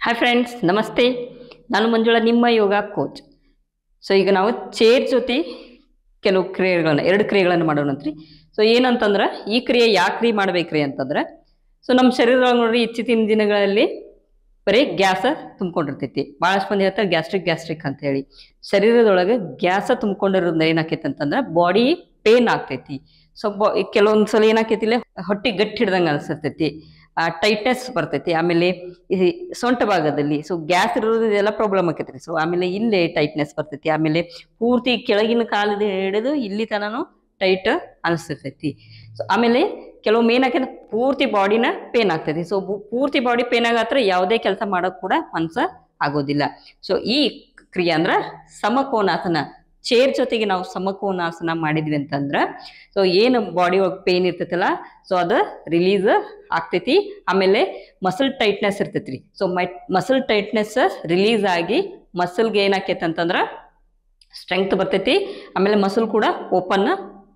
Hi friends, ನಮಸ್ತೆ. ನಾನು ಮಂಜುಳಾ, ನಿಮ್ಮ ಯೋಗ ಕೋಚ್. ಸೊ ಈಗ ನಾವು ಚೇರ್ ಜೊತೆ ಕೆಲವು ಕ್ರಿಯೆಗಳನ್ನು, 2 ಕ್ರಿಯೆಗಳನ್ನು ಮಾಡೋಣಂತ್ರಿ. ಸೊ ಏನಂತಂದ್ರೆ, ಈ ಕ್ರಿಯೆ ಯಾಕೆ ಕ್ರಿಯೆ ಮಾಡ್ಬೇಕ್ರಿ ಅಂತಂದ್ರೆ, ಸೊ ನಮ್ಮ ಶರೀರದೊಳಗೆ ನೋಡ್ರಿ, ಇತ್ತೀಚಿನ ದಿನಗಳಲ್ಲಿ ಬರೀ ಗ್ಯಾಸ ತುಂಬಿಕೊಂಡಿರ್ತೈತಿ. ಭಾಳಷ್ಟು ಮಂದಿ ಹೇಳ್ತಾರೆ ಗ್ಯಾಸ್ಟ್ರಿಕ್ ಅಂತ ಹೇಳಿ. ಶರೀರದೊಳಗೆ ಗ್ಯಾಸ ತುಂಬಿಕೊಂಡಿರೋದ್ರಿಂದ ಏನಾಕೈತಿ ಅಂತಂದ್ರೆ ಬಾಡಿ ಪೇನ್ ಆಗ್ತೈತಿ. ಸೊ ಕೆಲವೊಂದು ಸಲ ಏನಾಕೈತಿ, ಇಲ್ಲಿ ಹೊಟ್ಟೆ ಗಟ್ಟಿ ಹಿಡ್ದಂಗೆ ಅನಿಸ್ತೈತಿ, ಟೈಟ್ನೆಸ್ ಬರ್ತೈತಿ. ಆಮೇಲೆ ಈ ಸೊಂಟ ಭಾಗದಲ್ಲಿ ಸೊ ಗ್ಯಾಸ್ ಇರೋದು ಇದೆಲ್ಲ ಪ್ರಾಬ್ಲಮ್ ಆಕೈತ್ರಿ. ಸೊ ಆಮೇಲೆ ಇಲ್ಲೇ ಟೈಟ್ನೆಸ್ ಬರ್ತೈತಿ. ಆಮೇಲೆ ಪೂರ್ತಿ ಕೆಳಗಿನ ಕಾಲದ ಹಿಡಿದು ಇಲ್ಲಿ ತನೂ ಟೈಟ್ ಅನಿಸ್ತೈತಿ. ಸೊ ಆಮೇಲೆ ಕೆಲವೊಮ್ಮೆ ಏನಾಕೈತಿ, ಪೂರ್ತಿ ಬಾಡಿನ ಪೇನ್ ಆಗ್ತೈತಿ. ಸೊ ಪೂರ್ತಿ ಬಾಡಿ ಪೇನ್ ಆಗತ್ರ ಯಾವುದೇ ಕೆಲಸ ಮಾಡೋಕೆ ಕೂಡ ಮನ್ಸ ಆಗೋದಿಲ್ಲ. ಸೊ ಈ ಕ್ರಿಯೆ ಅಂದ್ರೆ ಸಮಕೋನಾಸನ. ಚೇರ್ ಜೊತೆಗೆ ನಾವು ಸಮಕೋನಾಸನ ಮಾಡಿದ್ವಿ ಅಂತಂದ್ರೆ, ಸೊ ಏನು ಬಾಡಿ ಒಳಗೆ ಪೇನ್ ಇರ್ತೈತಲ್ಲ, ಸೊ ಅದು ರಿಲೀಸ್ ಆಗ್ತೈತಿ. ಆಮೇಲೆ ಮಸಲ್ ಟೈಟ್ನೆಸ್ ಇರ್ತೈತ್ರಿ. ಸೊ ಮಸಲ್ ಟೈಟ್ನೆಸ್ ರಿಲೀಸ್ ಆಗಿ ಮಸಲ್ಗೆ ಏನಾಕೈತಿ ಅಂತಂದ್ರೆ ಸ್ಟ್ರೆಂಗ್ತ್ ಬರ್ತೈತಿ. ಆಮೇಲೆ ಮಸಲ್ ಕೂಡ ಓಪನ್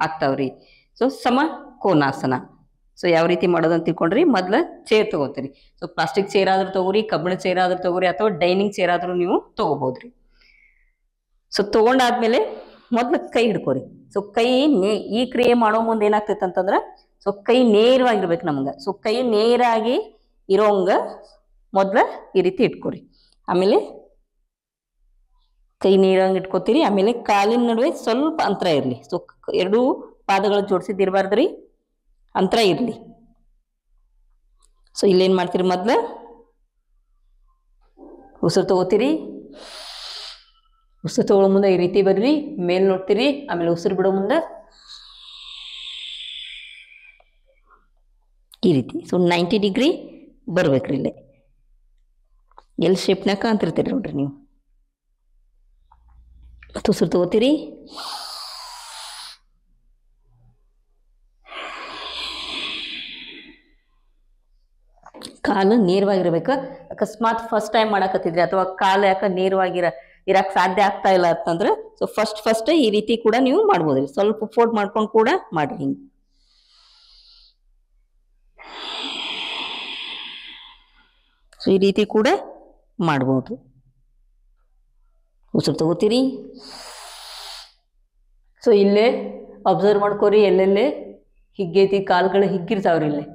ಆಗ್ತಾವ್ರಿ. ಸೊ ಸಮಕೋನಾಸನ. ಸೊ ಯಾವ ರೀತಿ ಮಾಡೋದಂತ ತಿಳ್ಕೊಂಡ್ರಿ, ಮೊದ್ಲು ಚೇರ್ ತಗೋತೀರಿ. ಸೊ ಪ್ಲಾಸ್ಟಿಕ್ ಚೇರ್ ಆದ್ರೂ ತಗೋರಿ, ಕಬ್ಬಿಣ ಚೇರ್ ಆದ್ರೂ ತಗೋರಿ, ಅಥವಾ ಡೈನಿಂಗ್ ಚೇರ್ ಆದ್ರೂ ನೀವು ತಗೋಬಹುದ್ರಿ. ಸೊ ತಗೊಂಡಾದ್ಮೇಲೆ ಮೊದ್ಲು ಕೈ ಹಿಡ್ಕೋರಿ. ಸೊ ಕೈ ಈ ಕ್ರಿಯೆ ಮಾಡೋ ಮುಂದೆ ಏನಾಗ್ತೈತೆ ಅಂತಂದ್ರೆ, ಸೊ ಕೈ ನೇರವಾಗಿರ್ಬೇಕು ನಮ್ಗೆ. ಸೊ ಕೈ ನೇರಾಗಿ ಇರೋಂಗ ಮೊದ್ಲು ಈ ರೀತಿ ಇಟ್ಕೋರಿ. ಆಮೇಲೆ ಕೈ ನೇರಂಗೆ ಇಟ್ಕೋತೀರಿ. ಆಮೇಲೆ ಕಾಲಿನ ನಡುವೆ ಸ್ವಲ್ಪ ಅಂತರ ಇರಲಿ. ಸೊ 2 ಪಾದಗಳು ಜೋಡಿಸಿದಿರ್ಬಾರ್ದ್ರಿ, ಅಂತರ ಇರಲಿ. ಸೊ ಇಲ್ಲೇನು ಮಾಡ್ತೀರಿ, ಮೊದ್ಲು ಉಸಿರು ತಗೋತೀರಿ. ಉಸಿರು ತಗೊಳ್ಳೋ ಮುಂದೆ ಈ ರೀತಿ ಬರ್ರಿ, ಮೇಲ್ ನೋಡ್ತೀರಿ. ಆಮೇಲೆ ಉಸಿರು ಬಿಡೋ ಮುಂದೆ ಈ ರೀತಿ. ಸೊ 90 ಡಿಗ್ರಿ ಬರ್ಬೇಕ್ರಿ. ಇಲ್ಲೇ ಎಲ್ ಶೇಪ್ನಾಗ ಕಾಣ್ತಿರ್ತೀರಿ ನೋಡ್ರಿ ನೀವು. ಮತ್ತು ಉಸಿರು ತಗೋತೀರಿ. ಕಾಲು ನೇರವಾಗಿರ್ಬೇಕು. ಅಕಸ್ಮಾತ್ ಫಸ್ಟ್ ಟೈಮ್ ಮಾಡಕತ್ತಿದ್ರಿ ಅಥವಾ ಕಾಲು ಯಾಕೆ ಇರಕ್ಕೆ ಸಾಧ್ಯ ಆಗ್ತಾ ಇಲ್ಲ ಅಂತಂದ್ರೆ, ಸೊ ಫಸ್ಟ್ ಈ ರೀತಿ ಕೂಡ ನೀವು ಮಾಡ್ಬೋದ್ರಿ. ಸ್ವಲ್ಪ ಫೋಲ್ಡ್ ಮಾಡ್ಕೊಂಡು ಕೂಡ ಮಾಡ್ರಿ. ಹಿಂಗೆ ಸೊ ಈ ರೀತಿ ಕೂಡ ಮಾಡ್ಬೋದು. ಉಸಿರು ತಗೋತೀರಿ. ಸೊ ಇಲ್ಲೇ ಅಬ್ಸರ್ವ್ ಮಾಡ್ಕೋರಿ, ಎಲ್ಲೆಲ್ಲೇ ಹಿಗ್ಗೈತಿ, ಕಾಲುಗಳು ಹಿಗ್ಗಿರ್ತಾವ್ರಿ ಇಲ್ಲೇ.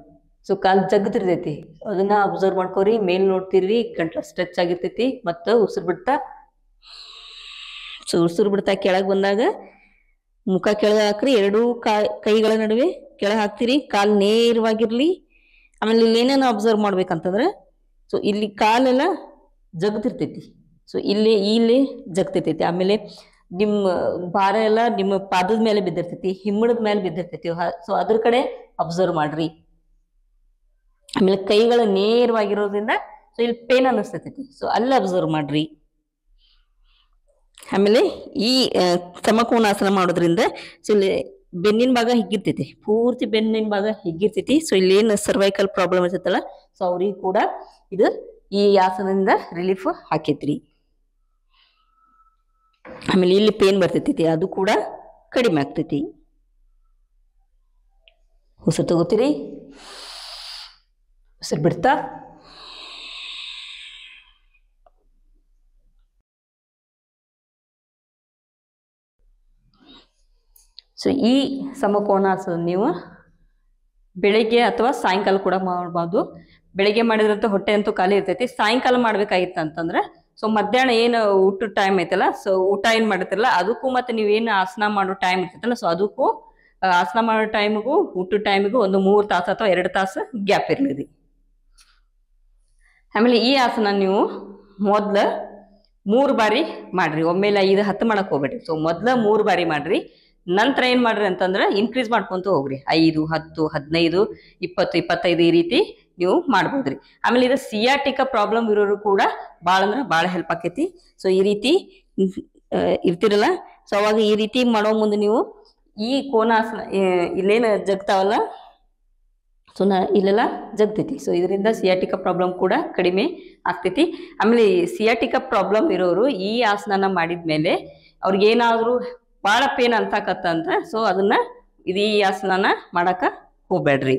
ಸೊ ಕಾಲು ಜಗ್ತಿರ್ತೈತಿ, ಅದನ್ನ ಅಬ್ಸರ್ವ್ ಮಾಡ್ಕೋರಿ. ಮೇಲ್ ನೋಡ್ತಿರ್ರಿ, ಗಂಟ್ಲ ಸ್ಟ್ರೆಚ್ ಆಗಿರ್ತೈತಿ. ಮತ್ತು ಉಸಿರು ಬಿಡ್ತಾ, ಸೊ ಉಸಿರು ಬಿಡ್ತಾ ಕೆಳಗೆ ಬಂದಾಗ ಮುಖ ಕೆಳಗೆ ಹಾಕ್ರಿ. 2 ಕೈಗಳ ನಡುವೆ ಕೆಳಗೆ ಹಾಕ್ತಿರಿ. ಕಾಲು ನೇರವಾಗಿರ್ಲಿ. ಆಮೇಲೆ ಇಲ್ಲಿ ಏನೇನು ಅಬ್ಸರ್ವ್ ಮಾಡ್ಬೇಕಂತಂದ್ರೆ, ಸೊ ಇಲ್ಲಿ ಕಾಲೆಲ್ಲ ಜಗ್ತಿರ್ತೈತಿ. ಸೊ ಇಲ್ಲಿ ಜಗ್ತಿರ್ತೈತಿ. ಆಮೇಲೆ ನಿಮ್ಮ ಭಾರ ಎಲ್ಲ ನಿಮ್ಮ ಪಾದದ ಮೇಲೆ ಬಿದ್ದಿರ್ತೈತಿ, ಹಿಮ್ಮಡದ ಮೇಲೆ ಬಿದ್ದಿರ್ತೈತಿ. ಸೊ ಅದ್ರ ಕಡೆ ಅಬ್ಸರ್ವ್ ಮಾಡ್ರಿ. ಆಮೇಲೆ ಕೈಗಳು ನೇರವಾಗಿರೋದ್ರಿಂದ ಸೊ ಇಲ್ಲಿ ಪೇನ್ ಅನ್ನಿಸ್ತೈತಿ. ಸೊ ಅಲ್ಲಿ ಅಬ್ಸರ್ವ್ ಮಾಡ್ರಿ. ಆಮೇಲೆ ಈ ಸಮಕೋನಾಸನ ಮಾಡೋದ್ರಿಂದ ಸೊ ಇಲ್ಲಿ ಬೆನ್ನಿನ ಭಾಗ ಹಿಗ್ಗಿರ್ತೈತಿ, ಪೂರ್ತಿ ಬೆನ್ನಿನ ಭಾಗ ಹಿಗ್ಗಿರ್ತೈತಿ. ಸೊ ಇಲ್ಲಿ ಏನು ಸರ್ವೈಕಲ್ ಪ್ರಾಬ್ಲಮ್ ಇರ್ತೈತಲ್ಲ, ಸೊ ಅವ್ರಿಗೆ ಕೂಡ ಇದು ಈ ಆಸನದಿಂದ ರಿಲೀಫ್ ಹಾಕೈತ್ರಿ. ಆಮೇಲೆ ಇಲ್ಲಿ ಪೇನ್ ಬರ್ತೈತಿ, ಅದು ಕೂಡ ಕಡಿಮೆ ಆಗ್ತೈತಿ. ಉಸಿರು ತಗೋತೀರಿ. ಉಸಿರು ಬಿಡ್ತಾ ಸೊ ಈ ಸಮಕೋನಾಸನ ನೀವು ಬೆಳಿಗ್ಗೆ ಅಥವಾ ಸಾಯಂಕಾಲ ಕೂಡ ಮಾಡ್ಬೋದು. ಬೆಳಿಗ್ಗೆ ಮಾಡಿದ್ರಂತೂ ಹೊಟ್ಟೆ ಅಂತೂ ಖಾಲಿ ಇರ್ತೈತಿ. ಸಾಯಂಕಾಲ ಮಾಡ್ಬೇಕಾಗಿತ್ತು ಅಂತಂದ್ರೆ, ಸೊ ಮಧ್ಯಾಹ್ನ ಏನು ಊಟದ ಟೈಮ್ ಐತಲ್ಲ, ಸೊ ಊಟ ಏನು ಮಾಡಿರ್ತಿರಲ್ಲ ಅದಕ್ಕೂ ಮತ್ತೆ ನೀವೇನು ಆಸನ ಮಾಡೋ ಟೈಮ್ ಇರ್ತೈತಲ್ಲ, ಸೊ ಅದಕ್ಕೂ ಆಸನ ಮಾಡೋ ಟೈಮಿಗೂ ಊಟದ ಟೈಮಿಗೂ ಒಂದು 3 ತಾಸು ಅಥವಾ 2 ತಾಸು ಗ್ಯಾಪ್ ಇರಲಿ. ಆಮೇಲೆ ಈ ಆಸನ ನೀವು ಮೊದ್ಲು 3 ಬಾರಿ ಮಾಡ್ರಿ. ಒಮ್ಮೆಲೆ 5, 10 ಮಾಡಕ್ ಹೋಗ್ಬೇಡ್ರಿ. ಸೊ ಮೊದ್ಲು 3 ಬಾರಿ ಮಾಡ್ರಿ. ನಂತರ ಏನ್ ಮಾಡ್ರಿ ಅಂತಂದ್ರೆ ಇನ್ಕ್ರೀಸ್ ಮಾಡ್ಕೊಂತ ಹೋಗ್ರಿ. 5, 10, 15, 20, 25 ಈ ರೀತಿ ನೀವು ಮಾಡ್ಬೋದ್ರಿ. ಆಮೇಲೆ ಇದು ಸಿಯಾಟಿಕಾ ಪ್ರಾಬ್ಲಮ್ ಇರೋರು ಕೂಡ ಭಾಳ ಹೆಲ್ಪ್ ಆಕೈತಿ. ಸೊ ಈ ರೀತಿ ಇರ್ತಿರಲ್ಲ, ಸೊ ಅವಾಗ ಈ ರೀತಿ ಮಾಡೋ ಮುಂದೆ ನೀವು ಈ ಕೋನಾಸನ ಇಲ್ಲೇನು ಜಗ್ತಾವಲ್ಲ, ಸೊ ಇಲ್ಲೆಲ್ಲ ಜಗ್ತೈತಿ. ಸೊ ಇದರಿಂದ ಸಿಯಾಟಿಕಾ ಪ್ರಾಬ್ಲಮ್ ಕೂಡ ಕಡಿಮೆ ಆಗ್ತೈತಿ. ಆಮೇಲೆ ಸಿಯಾಟಿಕಾ ಪ್ರಾಬ್ಲಮ್ ಇರೋರು ಈ ಆಸನ ಮಾಡಿದ್ಮೇಲೆ ಅವ್ರಿಗೇನಾದ್ರೂ ಭಾಳ ಪೇನ್ ಅಂತಕತ್ತಂದ್ರೆ, ಸೊ ಅದನ್ನ ಈ ಆಸನ ಮಾಡಕ ಹೋಗ್ಬೇಡ್ರಿ.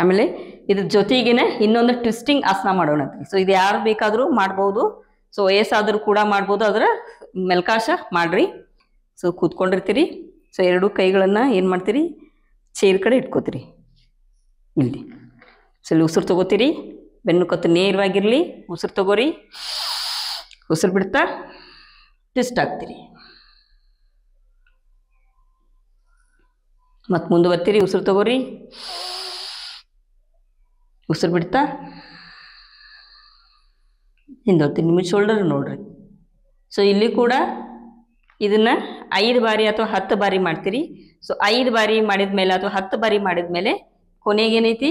ಆಮೇಲೆ ಇದ್ರ ಜೊತೆಗೇನೆ ಇನ್ನೊಂದು ಟ್ವಿಸ್ಟಿಂಗ್ ಆಸನ ಮಾಡೋಣಂತ್ರಿ. ಸೊ ಇದು ಯಾರು ಬೇಕಾದರೂ ಮಾಡ್ಬೋದು. ಸೊ ವಯಸ್ಸಾದರೂ ಕೂಡ ಮಾಡ್ಬೋದು, ಅದರ ಮೆಲ್ಕಾಶ ಮಾಡ್ರಿ. ಸೊ ಕೂತ್ಕೊಂಡಿರ್ತೀರಿ. ಸೊ ಎರಡು ಕೈಗಳನ್ನು ಏನು ಮಾಡ್ತೀರಿ, ಚೇರ್ ಕಡೆ ಇಟ್ಕೋತೀರಿ ಇಲ್ಲಿ. ಸೊ ಇಲ್ಲಿ ಉಸಿರು ತಗೋತೀರಿ, ಬೆನ್ನು ಕತ್ತು ನೇರವಾಗಿರಲಿ. ಉಸಿರು ತಗೋರಿ, ಉಸಿರು ಬಿಡ್ತಾ ಟ್ವಿಸ್ಟ್ ಆಗ್ತೀರಿ. ಮತ್ತು ಮುಂದೆ ಬರ್ತೀರಿ, ಉಸಿರು ತಗೋರಿ, ಉಸಿರು ಬಿಡ್ತಾ ಹಿಂದೆ ಹೋಗ್ತೀರಿ. ನಿಮ್ಮ ಶೋಲ್ಡರ್ ನೋಡ್ರಿ. ಸೊ ಇಲ್ಲಿ ಕೂಡ ಇದನ್ನು 5 ಬಾರಿ ಅಥವಾ 10 ಬಾರಿ ಮಾಡ್ತೀರಿ. ಸೊ 5 ಬಾರಿ ಮಾಡಿದ ಮೇಲೆ ಅಥವಾ 10 ಬಾರಿ ಮಾಡಿದ ಮೇಲೆ ಕೊನೆಗೇನೈತಿ,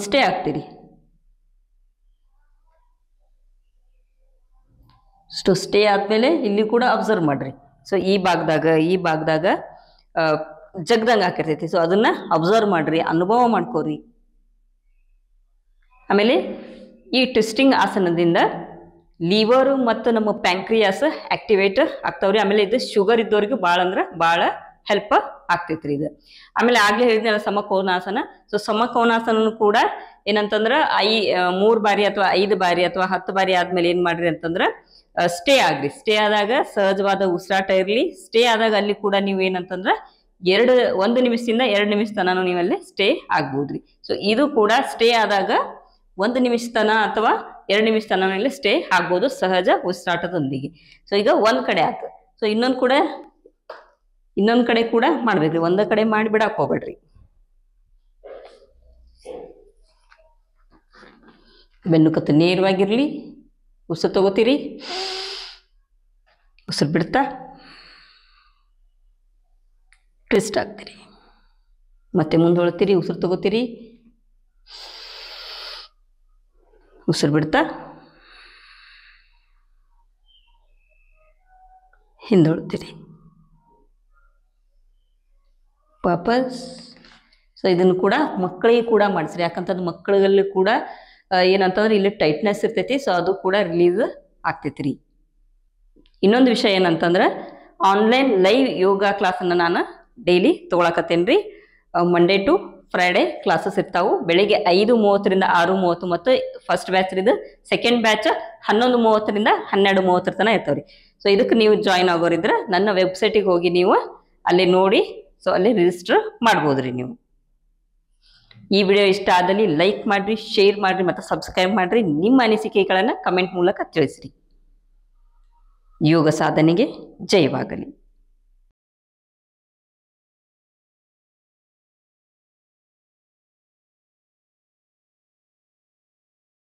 ಸ್ಟೇ ಆಗ್ತೀರಿ. ಸ್ಟೇ ಆದಮೇಲೆ ಇಲ್ಲಿ ಕೂಡ ಅಬ್ಸರ್ವ್ ಮಾಡ್ರಿ. ಸೊ ಈ ಭಾಗದಾಗ ಜಗ್ದಂಗೆ ಹಾಕಿರ್ತೈತಿ. ಸೊ ಅದನ್ನ ಅಬ್ಸರ್ವ್ ಮಾಡ್ರಿ, ಅನುಭವ ಮಾಡ್ಕೋರಿ. ಆಮೇಲೆ ಈ ಟ್ವಿಸ್ಟಿಂಗ್ ಆಸನದಿಂದ ಲಿವರು ಮತ್ತು ನಮ್ಮ ಪ್ಯಾಂಕ್ರಿಯಾಸ್ ಆಕ್ಟಿವೇಟ್ ಆಗ್ತಾವ್ರಿ. ಆಮೇಲೆ ಇದು ಶುಗರ್ ಇದ್ದವ್ರಿಗೆ ಭಾಳ ಅಂದ್ರೆ ಭಾಳ ಹೆಲ್ಪ್ ಆಗ್ತೈತ್ರಿ ಇದು. ಆಮೇಲೆ ಆಗ್ಲೇ ಹೇಳಿದ್ನಲ್ಲ ಸಮಕೋನಾಸನ. ಸೊ ಸಮಕೋನಾಸನ ಕೂಡ ಏನಂತಂದ್ರೆ 3 ಬಾರಿ ಅಥವಾ 5 ಬಾರಿ ಅಥವಾ 10 ಬಾರಿ ಆದ್ಮೇಲೆ ಏನ್ ಮಾಡ್ರಿ ಅಂತಂದ್ರೆ ಸ್ಟೇ ಆಗ್ರಿ. ಸ್ಟೇ ಆದಾಗ ಸಹಜವಾದ ಉಸಿರಾಟ ಇರಲಿ. ಸ್ಟೇ ಆದಾಗ ಅಲ್ಲಿ ಕೂಡ ನೀವು ಏನಂತಂದ್ರೆ 1 ನಿಮಿಷದಿಂದ 2 ನಿಮಿಷ ತನಕ ನೀವಲ್ಲಿ ಸ್ಟೇ ಆಗ್ಬೋದ್ರಿ. ಸೊ ಇದು ಕೂಡ ಸ್ಟೇ ಆದಾಗ 1 ನಿಮಿಷ ತನ ಅಥವಾ 2 ನಿಮಿಷ ತನಲ್ಲಿ ಸ್ಟೇ ಆಗ್ಬೋದು ಸಹಜ ಉಸಿರಾಟದೊಂದಿಗೆ. ಸೊ ಈಗ ಒಂದ್ ಕಡೆ ಆಯ್ತು. ಸೊ ಇನ್ನೊಂದ್ ಕಡೆ ಕೂಡ ಮಾಡ್ಬೇಕ್ರಿ. ಒಂದ ಕಡೆ ಮಾಡಿ ಬಿಡಕ್ ಹೋಗ್ಬೇಡ್ರಿ. ಬೆನ್ನು ಕತ್ತು ನೇರವಾಗಿರ್ಲಿ. ಉಸಿರು ತಗೋತೀರಿ, ಉಸಿರು ಬಿಡ್ತಾ ಟ್ವಿಸ್ಟ್ ಆಗ್ತೀರಿ. ಮತ್ತೆ ಮುಂದೊಳ್ತೀರಿ, ಉಸಿರು ತಗೋತೀರಿ, ಉಸಿರು ಬಿಡ್ತಾ ಹಿಂದೊಳ್ತೀರಿ ವಾಪಸ್. ಸೊ ಇದನ್ನು ಕೂಡ ಮಕ್ಕಳಿಗೆ ಕೂಡ ಮಾಡಿಸ್ರಿ. ಯಾಕಂತಂದ್ರೆ ಮಕ್ಕಳಲ್ಲಿ ಕೂಡ ಏನಂತಂದ್ರೆ ಇಲ್ಲಿ ಟೈಟ್ನೆಸ್ ಇರ್ತೈತಿ. ಸೊ ಅದು ಕೂಡ ರಿಲೀಸ್ ಆಗ್ತೈತಿ ರೀ. ಇನ್ನೊಂದು ವಿಷಯ ಏನಂತಂದ್ರೆ ಆನ್ಲೈನ್ ಲೈವ್ ಯೋಗ ಕ್ಲಾಸನ್ನು ನಾನು ಡೈಲಿ ತೊಗೊಳಕತ್ತೇನೆ ರೀ. ಮಂಡೇ ಟು ಫ್ರೈಡೇ ಕ್ಲಾಸಸ್ ಇರ್ತಾವೆ. ಬೆಳಿಗ್ಗೆ 5:30ರಿಂದ 6:30 ಮತ್ತು ಫಸ್ಟ್ ಬ್ಯಾಚ್ ಇದು. ಸೆಕೆಂಡ್ ಬ್ಯಾಚ್ 11:30ರಿಂದ 12:30 ತನಕ ಇರ್ತಾವ್ರಿ. ಸೊ ಇದಕ್ಕೆ ನೀವು ಜಾಯಿನ್ ಆಗೋರಿದ್ರೆ ನನ್ನ ವೆಬ್ಸೈಟಿಗೆ ಹೋಗಿ ನೀವು ಅಲ್ಲಿ ನೋಡಿ, ಸೊ ಅಲ್ಲಿ ರಿಜಿಸ್ಟರ್ ಮಾಡ್ಬೋದ್ರಿ ನೀವು. ಈ ವಿಡಿಯೋ ಇಷ್ಟ ಆದಲ್ಲಿ ಲೈಕ್ ಮಾಡ್ರಿ, ಶೇರ್ ಮಾಡ್ರಿ ಮತ್ತು ಸಬ್ಸ್ಕ್ರೈಬ್ ಮಾಡ್ರಿ. ನಿಮ್ಮ ಅನಿಸಿಕೆಗಳನ್ನು ಕಮೆಂಟ್ ಮೂಲಕ ತಿಳಿಸ್ರಿ. ಯೋಗ ಸಾಧನೆಗೆ ಜಯವಾಗಲಿ.